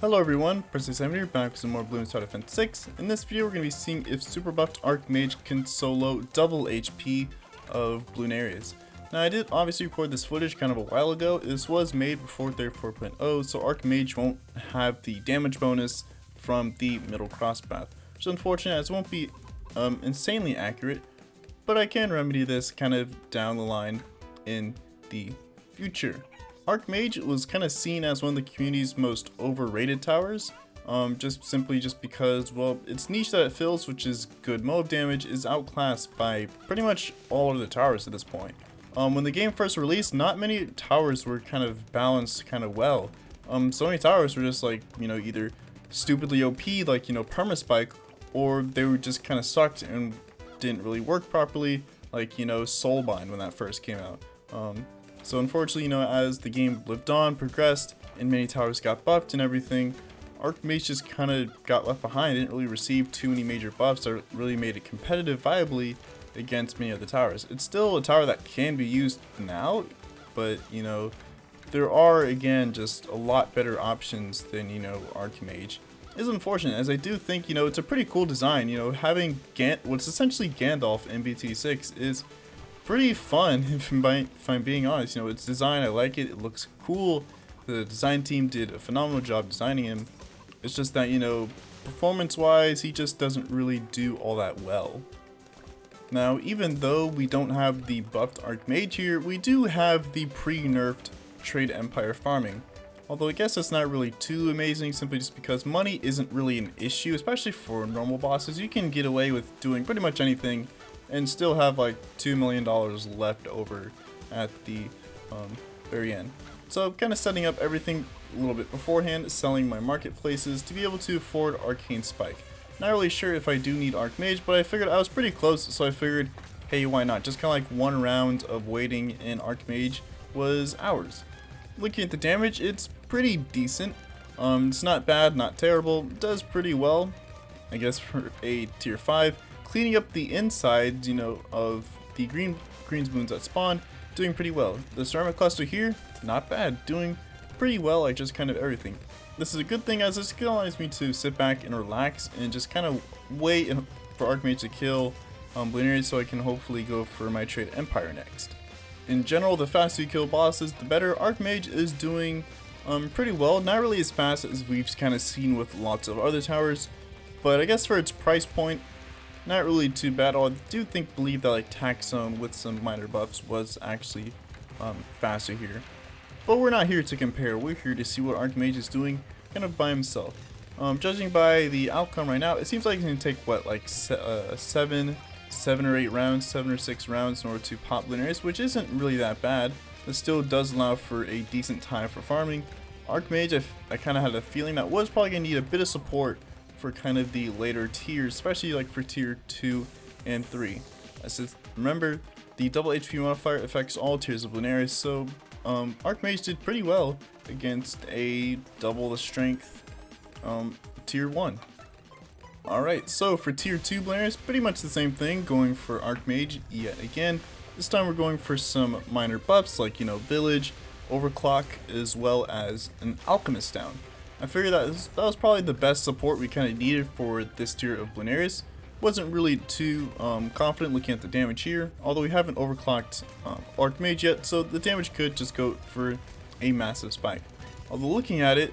Hello everyone, Princess7 here, back with some more Bloons Tower Defense 6. In this video we're going to be seeing if super buffed Archmage can solo double HP of Bloonarius. Now I did obviously record this footage kind of a while ago. This was made before 34.0, so Archmage won't have the damage bonus from the middle cross path, which is unfortunate as it won't be insanely accurate, but I can remedy this kind of down the line in the future. Archmage was kind of seen as one of the community's most overrated towers, just because, well, its niche that it fills, which is good mob damage, is outclassed by pretty much all of the towers at this point. When the game first released, not many towers were kind of balanced kind of well. So many towers were just like, either stupidly OP, like, permaspike, or they were just kind of sucked and didn't really work properly, like, Soulbind when that first came out. So unfortunately, as the game lived on, progressed, and many towers got buffed and everything, Archmage just kind of got left behind. It didn't really receive too many major buffs that really made it competitive viably against many of the towers. It's still a tower that can be used now, but there are again just a lot better options than Archmage. It's unfortunate, as I do think it's a pretty cool design. Having what's essentially Gandalf in BT6 is pretty fun, if I'm being honest. Its design, I like it. It looks cool. The design team did a phenomenal job designing him. It's just that, performance-wise, he just doesn't really do all that well. Now, even though we don't have the buffed Archmage here, we do have the pre-nerfed Trade Empire farming. Although I guess it's not really too amazing, simply just because money isn't really an issue, especially for normal bosses. You can get away with doing pretty much anything and still have like $2 million left over at the very end. So kind of setting up everything a little bit beforehand, selling my marketplaces to be able to afford Arcane Spike. Not really sure if I do need Archmage, but I figured I was pretty close, so I figured, hey, why not? Just kind of like one round of waiting in Archmage was ours. Looking at the damage, it's pretty decent. It's not bad, not terrible, it does pretty well, I guess, for a tier 5. Cleaning up the inside, of the greens moons that spawn, doing pretty well. The ceramic cluster here, not bad, doing pretty well, like just kind of everything. This is a good thing, as this allows me to sit back and relax and just kind of wait for Archmage to kill Bloonarius, so I can hopefully go for my Trade Empire next. In general, the faster you kill bosses, the better. Archmage is doing pretty well, not really as fast as we've kind of seen with lots of other towers, but I guess for its price point, not really too bad. I do believe that like Taxone with some minor buffs was actually faster here. But we're not here to compare, we're here to see what Archmage is doing kind of by himself. Judging by the outcome right now, it seems like it's going to take what, like 7 or 8 rounds, 7 or 6 rounds in order to pop Bloonarius, which isn't really that bad. It still does allow for a decent time for farming. Archmage, I kind of had a feeling that was probably going to need a bit of support for kind of the later tiers, especially like for tier 2 and 3. Remember, the double HP modifier affects all tiers of Bloonarius, so Archmage did pretty well against a double the strength tier 1. Alright, so for tier 2 Bloonarius, pretty much the same thing, going for Archmage yet again. This time we're going for some minor buffs like, Village, Overclock, as well as an Alchemist down. I figured that was probably the best support we kind of needed for this tier of Bloonarius. Wasn't really too confident looking at the damage here, although we haven't overclocked Archmage yet, so the damage could just go for a massive spike. Although looking at it,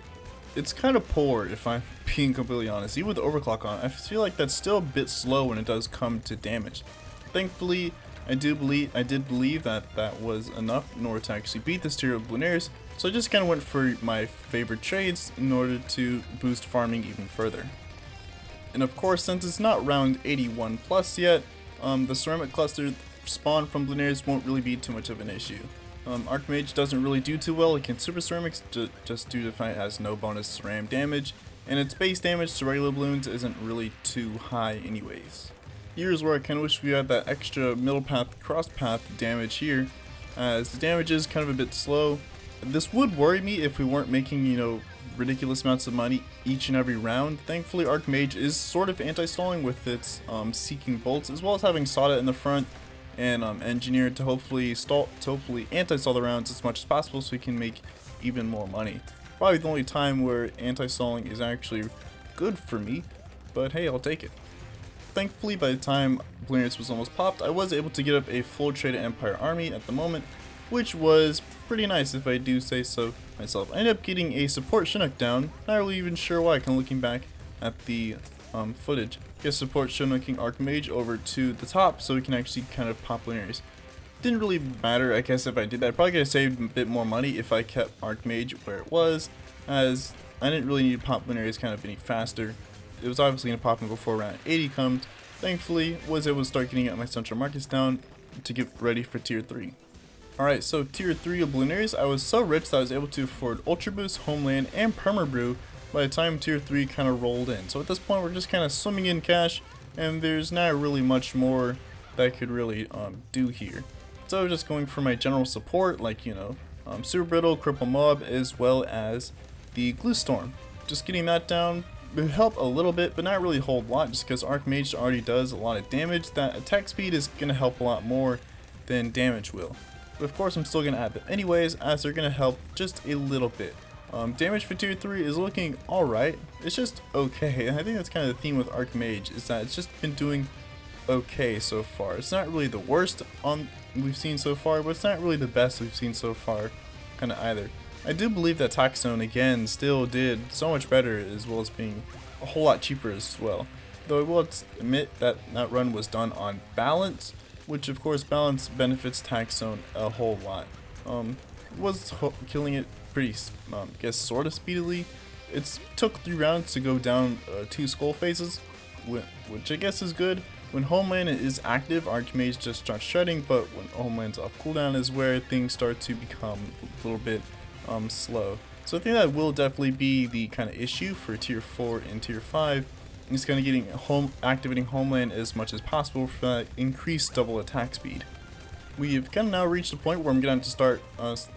it's kind of poor if I'm being completely honest. Even with the overclock on, I feel like that's still a bit slow when it does come to damage. Thankfully, I did believe that that was enough in order to actually beat this tier of Bloonarius, so I just kind of went for my favorite trades in order to boost farming even further. And of course, since it's not round 81 plus yet, the ceramic cluster spawn from Bloonarius won't really be too much of an issue. Archmage doesn't really do too well against super ceramics, just due to the fact it has no bonus ceram damage, and its base damage to regular balloons isn't really too high anyways. Here's where I kind of wish we had that extra middle path, cross path damage here, as the damage is kind of a bit slow. This would worry me if we weren't making, ridiculous amounts of money each and every round. Thankfully, Archmage is sort of anti-stalling with its seeking bolts, as well as having Sada in the front and engineered to hopefully anti-stall the rounds as much as possible, so we can make even more money. Probably the only time where anti-stalling is actually good for me, but hey, I'll take it. Thankfully, by the time Bloonarius was almost popped, I was able to get up a full traded Empire army at the moment, which was pretty nice if I do say so myself. I ended up getting a support Chinook down, not really even sure why, kind of looking back at the footage. Guess support Chinooking Archmage over to the top so we can actually kind of pop Bloonarius. Didn't really matter, I guess, if I did that. Probably could have saved a bit more money if I kept Archmage where it was, as I didn't really need to pop Bloonarius kind of any faster. It was obviously going to pop him before round 80 comes. Thankfully, was able to start getting my central markets down to get ready for tier 3. Alright, so tier 3 of Bloonarius, I was so rich that I was able to afford Ultra Boost, Homeland, and Permabrew by the time tier 3 kind of rolled in. So at this point, we're just kind of swimming in cash, and there's not really much more that I could really do here. So I was just going for my general support, like, Super Brittle, Cripple Mob, as well as the Glue Storm. Just getting that down would help a little bit, but not really a whole lot, just because Archmage already does a lot of damage. That attack speed is going to help a lot more than damage will. But of course, I'm still going to add them anyways, as they're going to help just a little bit. Damage for tier 3 is looking alright. It's just okay. And I think that's kind of the theme with Archmage, is that it's just been doing okay so far. It's not really the worst we've seen so far, but it's not really the best we've seen so far kind of either. I do believe that Taxstone again still did so much better, as well as being a whole lot cheaper as well. Though I will admit that that run was done on balance, which of course balance benefits Taxstone a whole lot. Was killing it pretty, guess sort of speedily. It took 3 rounds to go down 2 skull phases, which I guess is good. When Homeland is active, Archmage just starts shredding, but when Homeland's off cooldown is where things start to become a little bit slow. So I think that will definitely be the kind of issue for tier 4 and tier 5. It's kind of getting activating Homeland as much as possible for that increased double attack speed. We've kind of now reached the point where I'm going to start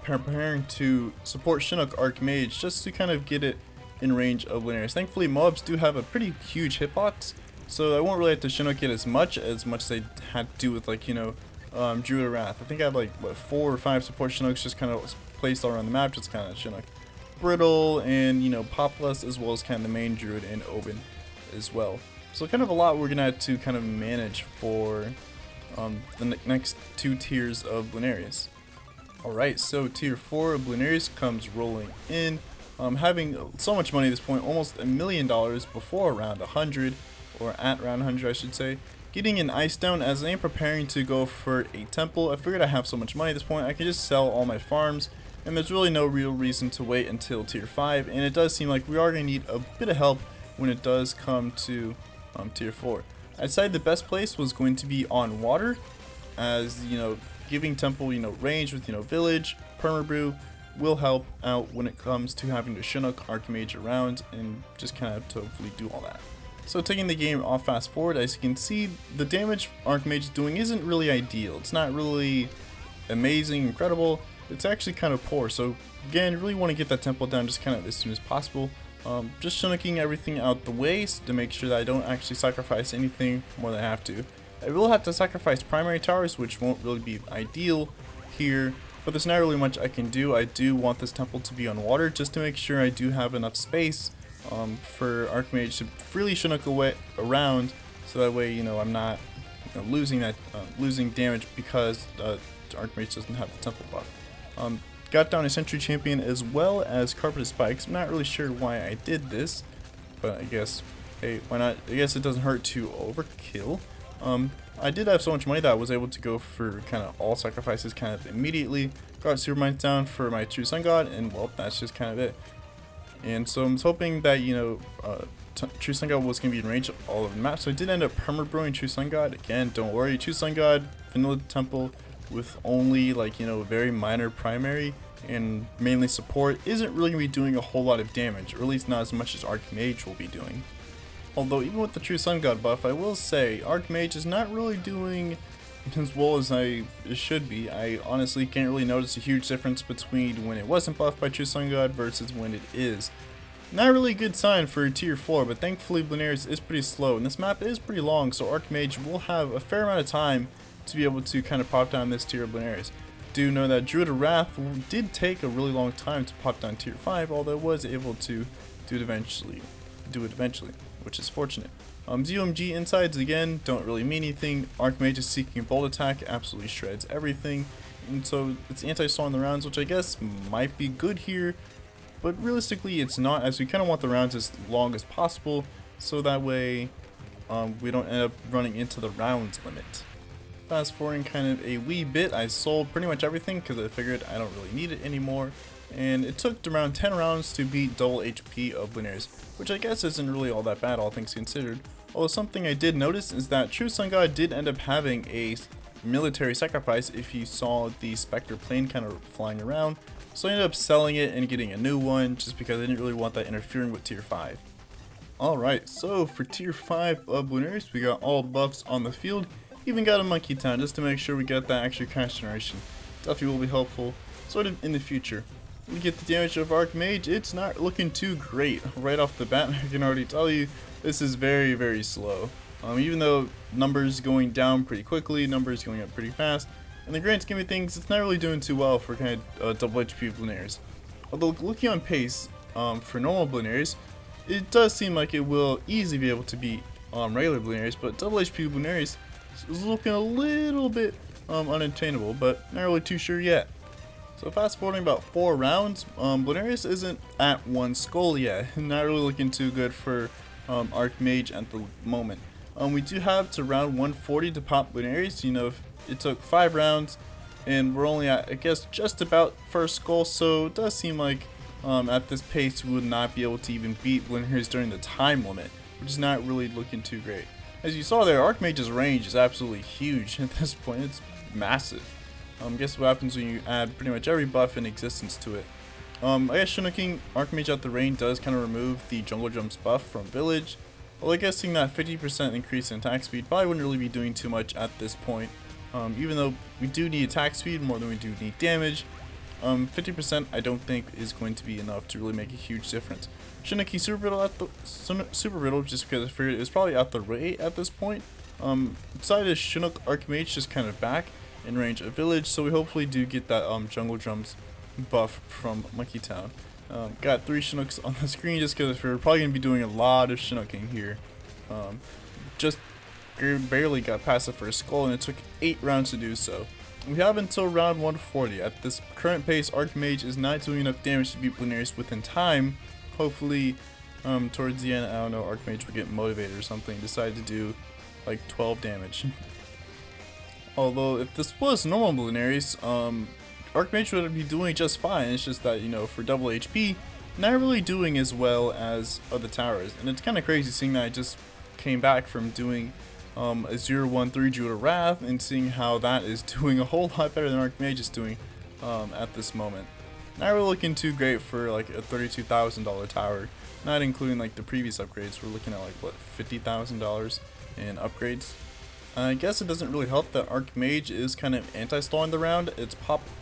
preparing to support Chinook Archmage just to kind of get it in range of Bloonarius. Thankfully, mobs do have a pretty huge hitbox, so I won't really have to Chinook it as much as I had to do with, like, Druid of Wrath. I think I have like 4 or 5 support Chinooks just kind of placed all around the map, just kind of Chinook Brittle and Populus, as well as kind of the main Druid and Oben as well. So kind of a lot we're gonna have to kind of manage for the next 2 tiers of Bloonarius. Alright, so tier 4 of Bloonarius comes rolling in, having so much money at this point, almost $1 million before around 100, or at around 100 I should say. Getting an ice down as I am preparing to go for a temple. I figured I have so much money at this point, I can just sell all my farms, and there's really no real reason to wait until tier 5, and it does seem like we are going to need a bit of help when it does come to tier 4. I decided the best place was going to be on water, as giving temple range with village, permabrew will help out when it comes to having to Chinook Archmage around and just kind of to hopefully do all that. So taking the game off fast forward, as you can see, the damage Archmage is doing isn't really ideal. It's not really amazing, incredible. It's actually kind of poor. So again, really want to get that temple down just kind of as soon as possible. Just Chinooking everything out the way to make sure that I don't actually sacrifice anything more than I have to. I will have to sacrifice primary towers, which won't really be ideal here, but there's not really much I can do. I do want this temple to be on water just to make sure I do have enough space for Archmage to freely Chinook away around, so that way I'm not losing damage because Archmage doesn't have the temple buff. Got down a Sentry Champion as well as Carpeted Spikes. I'm not really sure why I did this, but I guess, hey, why not? I guess it doesn't hurt to overkill. I did have so much money that I was able to go for kind of all sacrifices kind of immediately. Got Supermines down for my True Sun God, and well, that's just kind of it. And so I'm hoping that, True Sun God was going to be in range of all of the maps. So I did end up perma-brewing True Sun God. Again, don't worry, True Sun God, vanilla temple with only very minor primary and mainly support isn't really going to be doing a whole lot of damage, or at least not as much as Archmage will be doing. Although even with the True Sun God buff, I will say Archmage is not really doing as well as it should be. I honestly can't really notice a huge difference between when it wasn't buffed by True Sun God versus when it is. Not really a good sign for tier 4, but thankfully Bloonarius is pretty slow, and this map is pretty long, so Archmage will have a fair amount of time to be able to kind of pop down this tier of Bloonarius. do know that Druid of Wrath did take a really long time to pop down tier 5, although it was able to do it eventually, which is fortunate. ZOMG insides again don't really mean anything. Archmage is seeking bolt attack, absolutely shreds everything, and so it's anti-stall in the rounds, which I guess might be good here, but realistically it's not, as we kind of want the rounds as long as possible, so that way we don't end up running into the rounds limit. Fast forwarding kind of a wee bit, I sold pretty much everything because I figured I don't really need it anymore, and it took around 10 rounds to beat double HP of Bloonarius, which I guess isn't really all that bad, all things considered. Although something I did notice is that True Sun God did end up having a military sacrifice if you saw the Spectre plane kind of flying around, so I ended up selling it and getting a new one just because I didn't really want that interfering with tier 5. Alright, so for tier 5 of Bloonarius, we got all buffs on the field, even got a Monkey Town just to make sure we get that extra cash generation. Definitely will be helpful sort of in the future. We get the damage of Archmage, it's not looking too great. Right off the bat, I can already tell you, this is very, very slow. Even though numbers going down pretty quickly, numbers going up pretty fast, in the grand scheme of things, it's not really doing too well for kind of double HP Bloonarius. Although looking on pace, for normal Bloonarius, it does seem like it will easily be able to beat regular Bloonarius, but double HP Bloonarius is looking a little bit unattainable, but not really too sure yet. So fast forwarding about 4 rounds, Bloonarius isn't at 1 skull yet, not really looking too good for Archmage at the moment. We do have to round 140 to pop Bloonarius. You know, it took 5 rounds, and we're only at, I guess, just about first skull, so it does seem like at this pace we would not be able to even beat Bloonarius during the time limit, which is not really looking too great. As you saw there, Archmage's range is absolutely huge at this point. It's massive. Guess what happens when you add pretty much every buff in existence to it. I guess Shinnoking Archmage at the range does kind of remove the Jungle Jumps buff from Village. Well, I guess seeing that 50% increase in attack speed probably wouldn't really be doing too much at this point. Even though we do need attack speed more than we do need damage, 50% I don't think is going to be enough to really make a huge difference. Shinnoking Super Riddle just because I figured it was probably out the rate at this point. Decided Chinook Archmage just kind of back in range of Village, so we hopefully do get that Jungle Jumps buff from Monkey Town. Got 3 Chinooks on the screen just because we're probably going to be doing a lot of Chinooking here. Just barely got past the first skull, and it took 8 rounds to do so. We have until round 140. At this current pace, Archmage is not doing enough damage to beat Bloonarius within time. Hopefully, towards the end, I don't know, Archmage will get motivated or something, decide to do like 12 damage. Although, if this was normal Bloonarius, Archmage would be doing just fine. It's just that, you know, for double HP, not really doing as well as other towers. And it's kind of crazy seeing that I just came back from doing a 0-1-3 Druid of Wrath and seeing how that is doing a whole lot better than Archmage is doing at this moment. Not really looking too great for like a $32,000 tower, not including like the previous upgrades. We're looking at like what, $50,000 in upgrades. I guess it doesn't really help that Archmage is kind of anti-stalling the round. It's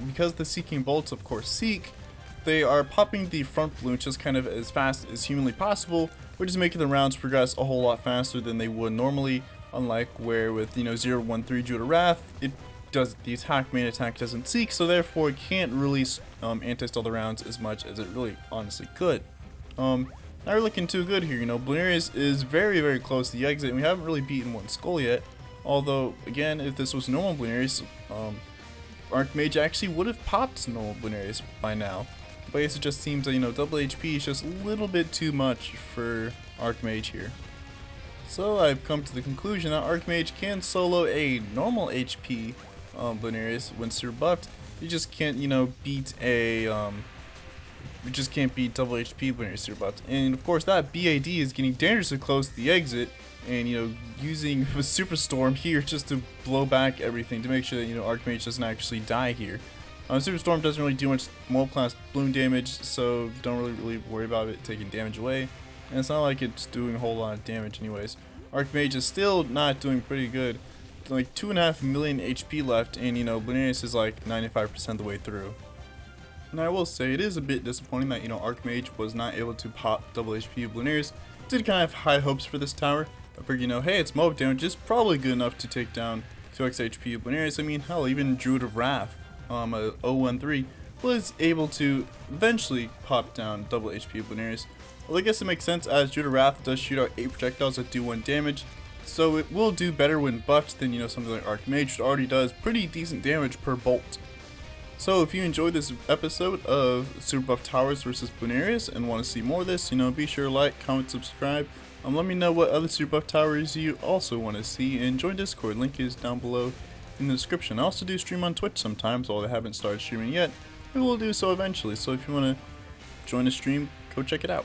because the Seeking Bolts of course seek, they are popping the front balloon just kind of as fast as humanly possible, which is making the rounds progress a whole lot faster than they would normally, unlike where with, you know, 0-1-3 Druid of Wrath, the main attack doesn't seek, so therefore it can't really anti-stall the rounds as much as it really honestly could. Not really looking too good here, you know. Bloonarius is very, very close to the exit, and we haven't really beaten 1 skull yet. Although, again, if this was normal Bloonarius, Archmage actually would have popped normal Bloonarius by now. But I guess it just seems that, you know, double HP is just a little bit too much for Archmage here. So I've come to the conclusion that Archmage can solo a normal HP Bloonarius when super buffed. You just can't, you know, beat a you just can't beat double HP Bloonarius super buffed. And of course that BAD is getting dangerously close to the exit, and, you know, using a Superstorm here just to blow back everything to make sure that, you know, Archmage doesn't actually die here. Superstorm doesn't really do much mold class balloon damage, so don't really worry about it taking damage away. And it's not like it's doing a whole lot of damage anyways. Archmage is still not doing pretty good. Like 2.5 million HP left, and, you know, Bloonarius is like 95% of the way through. And I will say it is a bit disappointing that, you know, Archmage was not able to pop double HP Bloonarius. Did kind of have high hopes for this tower. I figured, you know, hey, it's mob damage, is probably good enough to take down 2x HP Bloonarius. I mean, hell, even Druid of Wrath a 013, was able to eventually pop down double HP Bloonarius. Well, I guess it makes sense as Judah Wrath does shoot out 8 projectiles that do 1 damage, so it will do better when buffed than, something like Archmage, which already does pretty decent damage per bolt. So if you enjoyed this episode of Super Buff Towers versus Bloonarius and want to see more of this, be sure to like, comment, subscribe. Let me know what other Super Buff Towers you also want to see, and join Discord. Link is down below in the description. I also do stream on Twitch sometimes, although I haven't started streaming yet. We will do so eventually, so if you want to join the stream, go check it out.